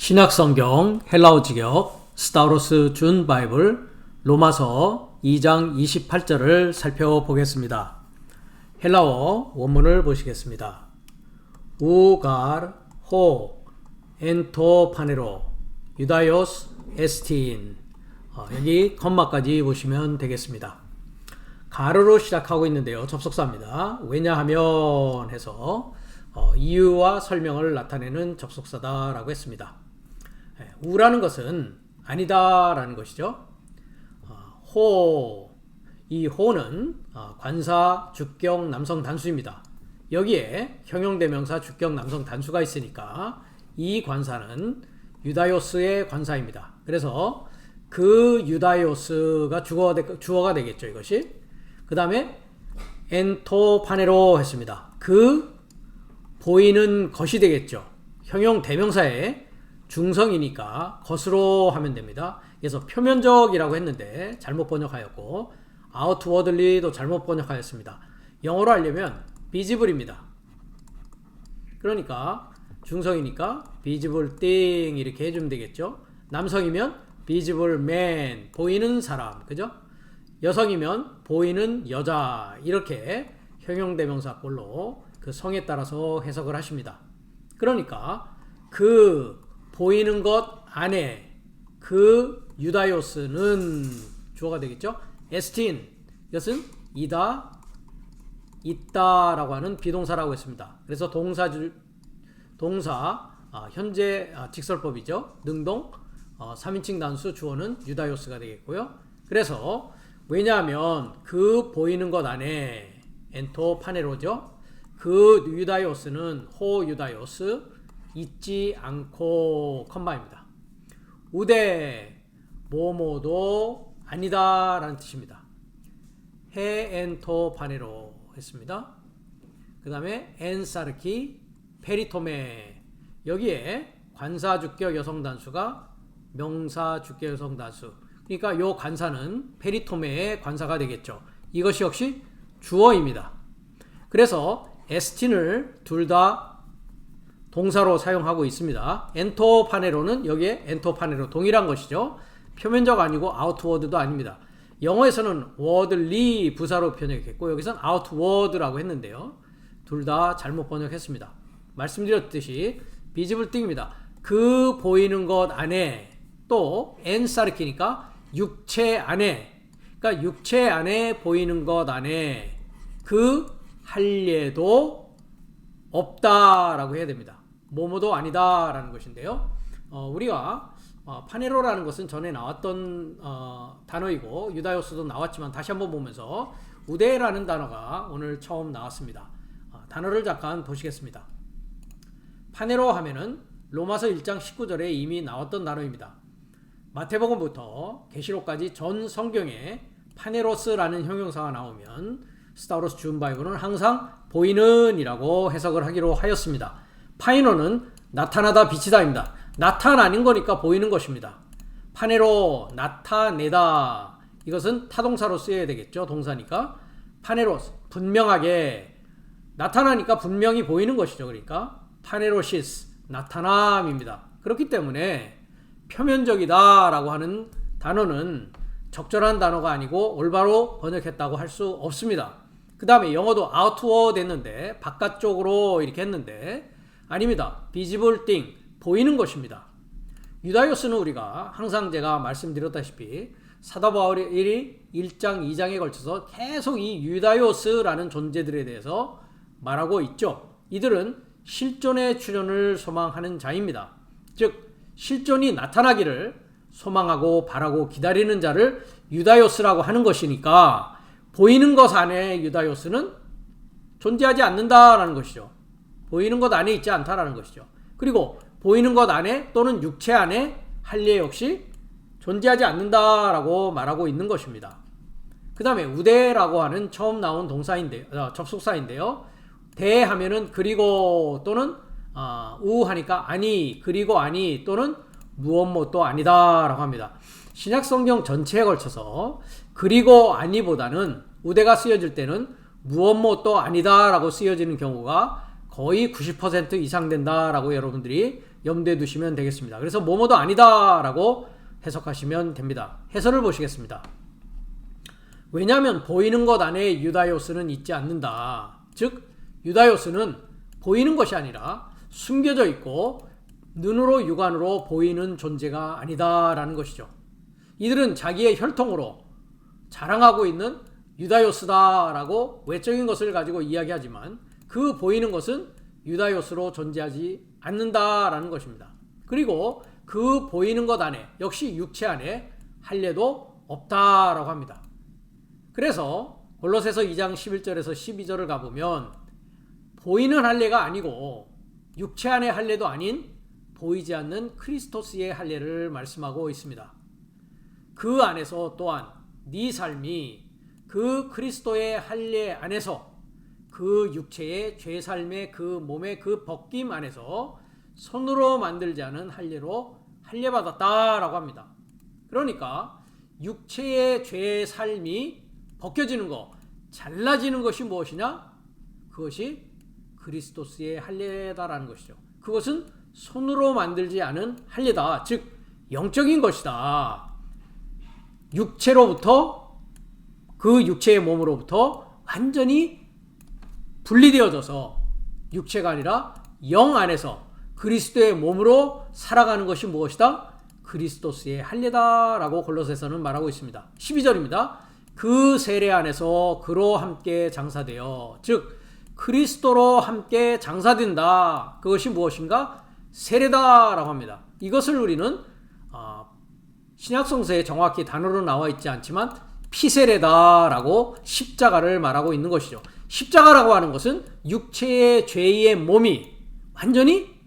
신약성경 헬라어 직역 스타우로스 준 바이블 로마서 2장 28절을 살펴보겠습니다. 헬라어 원문을 보시겠습니다. 우갈 호 엔토 파네로 유다요스 에스틴. 여기 컴마까지 보시면 되겠습니다. 가로로 시작하고 있는데요. 접속사입니다. 왜냐하면 해서 이유와 설명을 나타내는 접속사다라고 했습니다. 우라는 것은 아니다라는 것이죠. 호, 이 호는 관사, 주격, 남성 단수입니다. 여기에 형용대명사, 주격, 남성 단수가 있으니까 이 관사는 유다요스의 관사입니다. 그래서 그 유다요스가 주어가 되겠죠, 이것이. 그 다음에 엔토파네로 했습니다. 그 보이는 것이 되겠죠. 형용대명사의 중성이니까 것으로 하면 됩니다. 그래서 표면적이라고 했는데 잘못 번역하였고 outwardly도 잘못 번역하였습니다. 영어로 하려면 visible입니다. 그러니까 중성이니까 visible thing 이렇게 해주면 되겠죠. 남성이면 visible man, 보이는 사람, 그죠? 여성이면 보이는 여자, 이렇게 형용대명사꼴로 그 성에 따라서 해석을 하십니다. 그러니까 그 보이는 것 안에 그 유다요스는 주어가 되겠죠. 에스틴, 이것은 이다, 있다라고 하는 비동사라고 했습니다. 그래서 동사 현재 직설법이죠. 능동 3인칭 단수 주어는 유다요스가 되겠고요. 그래서 왜냐하면 그 보이는 것 안에 엔토파네로죠. 그 유다요스는 호 유다요스 잊지 않고 컴마입니다. 우대 뭐뭐도 아니다 라는 뜻입니다. 해 엔토파네로 했습니다. 그 다음에 엔사르키 페리토메, 여기에 관사 주격 여성 단수가 명사 주격 여성 단수, 그러니까 요 관사는 페리토메의 관사가 되겠죠. 이것이 역시 주어입니다. 그래서 에스틴을 둘 다 동사로 사용하고 있습니다. 엔토파네로는 여기에 엔토파네로 동일한 것이죠. 표면적 아니고 아웃워드도 아닙니다. 영어에서는 wordly 부사로 번역했고 여기서는 outward라고 했는데요. 둘 다 잘못 번역했습니다. 말씀드렸듯이 visible thing입니다. 그 보이는 것 안에, 또 엔사르키니까 육체 안에, 그러니까 육체 안에 보이는 것 안에 그 할례도 없다라고 해야 됩니다. 뭐뭐도 아니다라는 것인데요. 우리가 파네로라는 것은 전에 나왔던 단어이고 유다요스도 나왔지만 다시 한번 보면서 우대라는 단어가 오늘 처음 나왔습니다. 단어를 잠깐 보시겠습니다. 파네로 하면은 로마서 1장 19절에 이미 나왔던 단어입니다. 마태복음부터 계시록까지 전 성경에 파네로스라는 형용사가 나오면 스타우로스 준 바이블은 항상 보이는 이라고 해석을 하기로 하였습니다. 파이노는 나타나다 비치다입니다. 나타나는 거니까 보이는 것입니다. 파네로 나타내다, 이것은 타동사로 쓰여야 되겠죠. 동사니까 파네로스 분명하게 나타나니까 분명히 보이는 것이죠. 그러니까 파네로시스 나타남입니다. 그렇기 때문에 표면적이다 라고 하는 단어는 적절한 단어가 아니고 올바로 번역했다고 할 수 없습니다. 그 다음에 영어도 outward 했는데 바깥쪽으로 이렇게 했는데 아닙니다. visible thing, 보이는 것입니다. 유다요스는 우리가 항상 제가 말씀드렸다시피 사도 바울이 1장 2장에 걸쳐서 계속 이 유다요스라는 존재들에 대해서 말하고 있죠. 이들은 실존의 출현을 소망하는 자입니다. 즉 실존이 나타나기를 소망하고 바라고 기다리는 자를 유다요스라고 하는 것이니까 보이는 것 안에 유다요스는 존재하지 않는다라는 것이죠. 보이는 것 안에 있지 않다라는 것이죠. 그리고 보이는 것 안에 또는 육체 안에 할례 역시 존재하지 않는다라고 말하고 있는 것입니다. 그 다음에 우대라고 하는 처음 나온 동사인데요, 접속사인데요. 대하면은 그리고 또는 우하니까 아니, 그리고 아니 또는 무엇 뭣도 아니다라고 합니다. 신약성경 전체에 걸쳐서 그리고 아니보다는 우대가 쓰여질 때는 무엇 뭣도 아니다라고 쓰여지는 경우가 거의 90% 이상 된다라고 여러분들이 염두에 두시면 되겠습니다. 그래서 뭐뭐도 아니다라고 해석하시면 됩니다. 해설을 보시겠습니다. 왜냐하면 보이는 것 안에 유다요스는 있지 않는다. 즉 유다요스는 보이는 것이 아니라 숨겨져 있고 눈으로 육안으로 보이는 존재가 아니다라는 것이죠. 이들은 자기의 혈통으로 자랑하고 있는 유다요스다라고 외적인 것을 가지고 이야기하지만 그 보이는 것은 유다요스로 존재하지 않는다라는 것입니다. 그리고 그 보이는 것 안에 역시 육체 안에 할례도 없다라고 합니다. 그래서 골로새서 2장 11절에서 12절을 가보면 보이는 할례가 아니고 육체 안의 할례도 아닌 보이지 않는 크리스토스의 할례를 말씀하고 있습니다. 그 안에서 또한 네 삶이 그 그리스도의 할례 안에서 그 육체의 죄삶의 그 몸의 그 벗김 안에서 손으로 만들지 않은 할례로 할례받았다라고 합니다. 그러니까 육체의 죄삶이 벗겨지는 것, 잘라지는 것이 무엇이냐? 그것이 그리스도스의 할례다라는 것이죠. 그것은 손으로 만들지 않은 할례다. 즉 영적인 것이다. 육체로부터 그 육체의 몸으로부터 완전히 분리되어져서 육체가 아니라 영 안에서 그리스도의 몸으로 살아가는 것이 무엇이다? 그리스도스의 할례다라고 골로새서는 말하고 있습니다. 12절입니다. 그 세례 안에서 그로 함께 장사되어 즉 그리스도로 함께 장사된다. 그것이 무엇인가? 세례다라고 합니다. 이것을 우리는 신약성서에 정확히 단어로 나와 있지 않지만 피세례다라고 십자가를 말하고 있는 것이죠. 십자가라고 하는 것은 육체의 죄의 몸이 완전히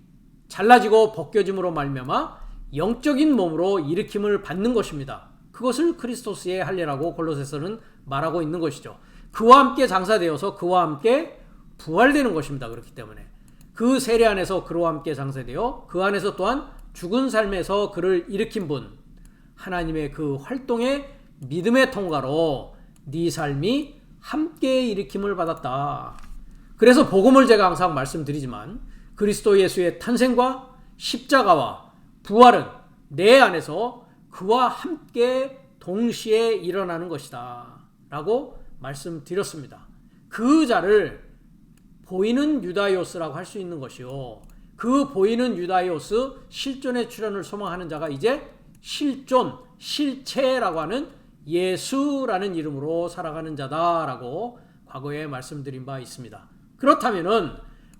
잘라지고 벗겨짐으로 말미암아 영적인 몸으로 일으킴을 받는 것입니다. 그것을 크리스토스의 할례라고 골로새서는 말하고 있는 것이죠. 그와 함께 장사되어서 그와 함께 부활되는 것입니다. 그렇기 때문에 그 세례 안에서 그와 함께 장사되어 그 안에서 또한 죽은 삶에서 그를 일으킨 분 하나님의 그 활동의 믿음의 통과로 네 삶이 함께 일으킴을 받았다. 그래서 복음을 제가 항상 말씀드리지만 그리스도 예수의 탄생과 십자가와 부활은 내 안에서 그와 함께 동시에 일어나는 것이다 라고 말씀드렸습니다. 그 자를 보이는 유다요스라고 할 수 있는 것이요. 그 보이는 유다요스 실존의 출현을 소망하는 자가 이제 실존, 실체라고 하는 예수라는 이름으로 살아가는 자다라고 과거에 말씀드린 바 있습니다. 그렇다면은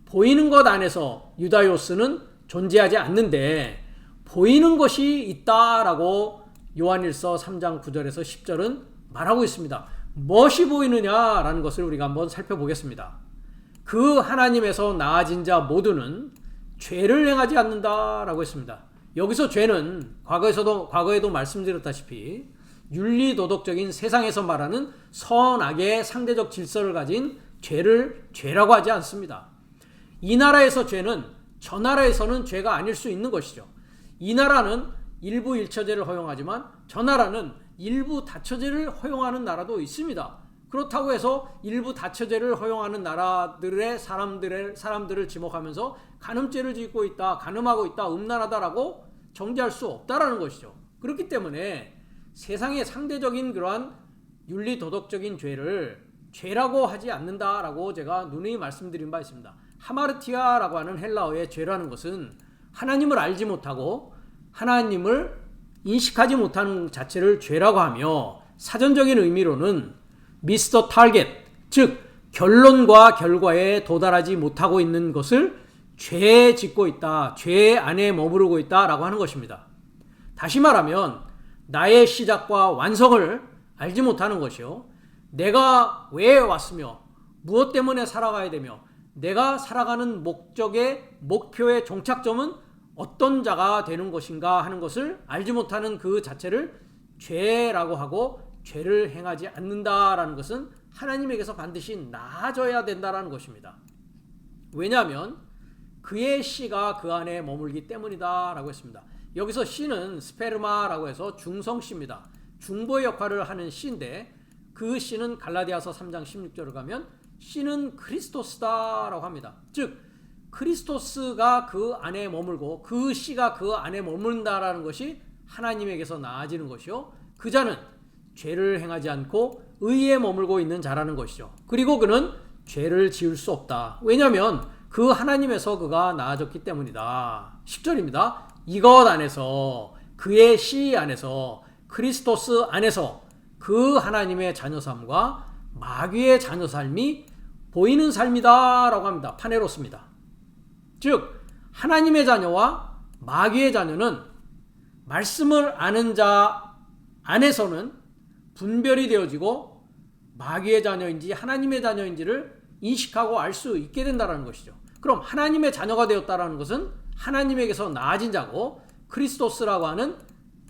보이는 것 안에서 유다요스는 존재하지 않는데 보이는 것이 있다라고 요한일서 3장 9절에서 10절은 말하고 있습니다. 무엇이 보이느냐라는 것을 우리가 한번 살펴보겠습니다. 그 하나님에서 나아진 자 모두는 죄를 행하지 않는다라고 했습니다. 여기서 죄는 과거에도 말씀드렸다시피 윤리도덕적인 세상에서 말하는 선악의 상대적 질서를 가진 죄를 죄라고 하지 않습니다. 이 나라에서 죄는 저 나라에서는 죄가 아닐 수 있는 것이죠. 이 나라는 일부 일처제를 허용하지만 저 나라는 일부 다처제를 허용하는 나라도 있습니다. 그렇다고 해서 일부 다처제를 허용하는 나라들의 사람들을 지목하면서 간음죄를 짓고 있다, 간음하고 있다, 음란하다라고 정죄할 수 없다라는 것이죠. 그렇기 때문에 세상의 상대적인 그러한 윤리도덕적인 죄를 죄라고 하지 않는다라고 제가 누누이 말씀드린 바 있습니다. 하마르티아라고 하는 헬라어의 죄라는 것은 하나님을 알지 못하고 하나님을 인식하지 못하는 자체를 죄라고 하며 사전적인 의미로는 미스터 타겟, 즉 결론과 결과에 도달하지 못하고 있는 것을 죄에 짓고 있다, 죄 안에 머무르고 있다라고 하는 것입니다. 다시 말하면 나의 시작과 완성을 알지 못하는 것이요, 내가 왜 왔으며 무엇 때문에 살아가야 되며 내가 살아가는 목적의 목표의 종착점은 어떤 자가 되는 것인가 하는 것을 알지 못하는 그 자체를 죄라고 하고 죄를 행하지 않는다라는 것은 하나님에게서 반드시 나아져야 된다라는 것입니다. 왜냐하면 그의 씨가 그 안에 머물기 때문이다 라고 했습니다. 여기서 씨는 스페르마라고 해서 중성씨입니다. 중보의 역할을 하는 씨인데 그 씨는 갈라디아서 3장 16절을 가면 씨는 그리스도스다 라고 합니다. 즉 크리스토스가 그 안에 머물고 그 씨가 그 안에 머문다라는 것이 하나님에게서 나아지는 것이요. 그 자는 죄를 행하지 않고 의에 머물고 있는 자라는 것이죠. 그리고 그는 죄를 지을 수 없다. 왜냐하면 그 하나님에서 그가 나아졌기 때문이다. 10절입니다. 이것 안에서 그의 씨 안에서 크리스토스 안에서 그 하나님의 자녀됨과 마귀의 자녀됨이 보이는 삶이다 라고 합니다. 파네로스입니다. 즉 하나님의 자녀와 마귀의 자녀는 말씀을 아는 자 안에서는 분별이 되어지고 마귀의 자녀인지 하나님의 자녀인지를 인식하고 알 수 있게 된다는 것이죠. 그럼 하나님의 자녀가 되었다는 것은 하나님에게서 나아진 자고 크리스토스라고 하는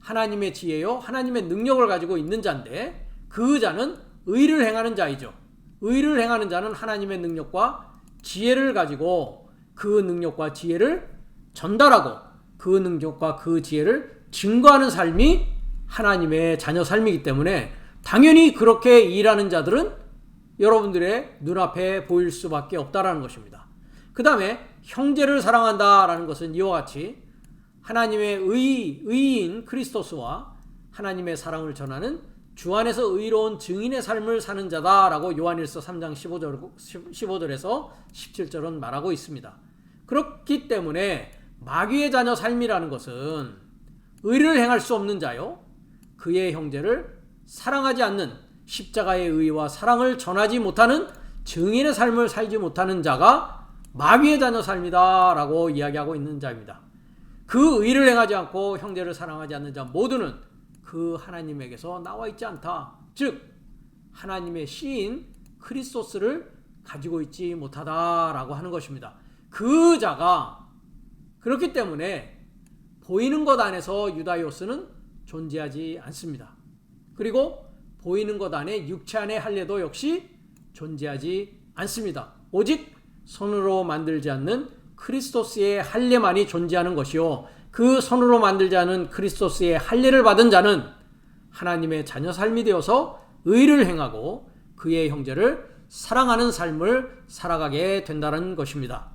하나님의 지혜요 하나님의 능력을 가지고 있는 자인데 그 자는 의를 행하는 자이죠. 의를 행하는 자는 하나님의 능력과 지혜를 가지고 그 능력과 지혜를 전달하고 그 능력과 그 지혜를 증거하는 삶이 하나님의 자녀 삶이기 때문에 당연히 그렇게 일하는 자들은 여러분들의 눈앞에 보일 수밖에 없다라는 것입니다. 그 다음에 형제를 사랑한다라는 것은 이와 같이 하나님의 의인 크리스토스와 하나님의 사랑을 전하는 주 안에서 의로운 증인의 삶을 사는 자다라고 요한일서 3장 15절에서 17절은 말하고 있습니다. 그렇기 때문에 마귀의 자녀 삶이라는 것은 의를 행할 수 없는 자요 그의 형제를 사랑하지 않는 십자가의 의와 사랑을 전하지 못하는 증인의 삶을 살지 못하는 자가 마귀의 자녀 삶이다 라고 이야기하고 있는 자입니다. 그 의를 행하지 않고 형제를 사랑하지 않는 자 모두는 그 하나님에게서 나와 있지 않다. 즉 하나님의 씨인 크리스토스를 가지고 있지 못하다라고 하는 것입니다. 그 자가 그렇기 때문에 보이는 것 안에서 유다이오스는 존재하지 않습니다. 그리고 보이는 것 안에 육체 안에 할례도 역시 존재하지 않습니다. 오직 손으로 만들지 않는 크리스토스의 할례만이 존재하는 것이요 그 손으로 만들지 않은 크리스토스의 할례를 받은 자는 하나님의 자녀 삶이 되어서 의를 행하고 그의 형제를 사랑하는 삶을 살아가게 된다는 것입니다.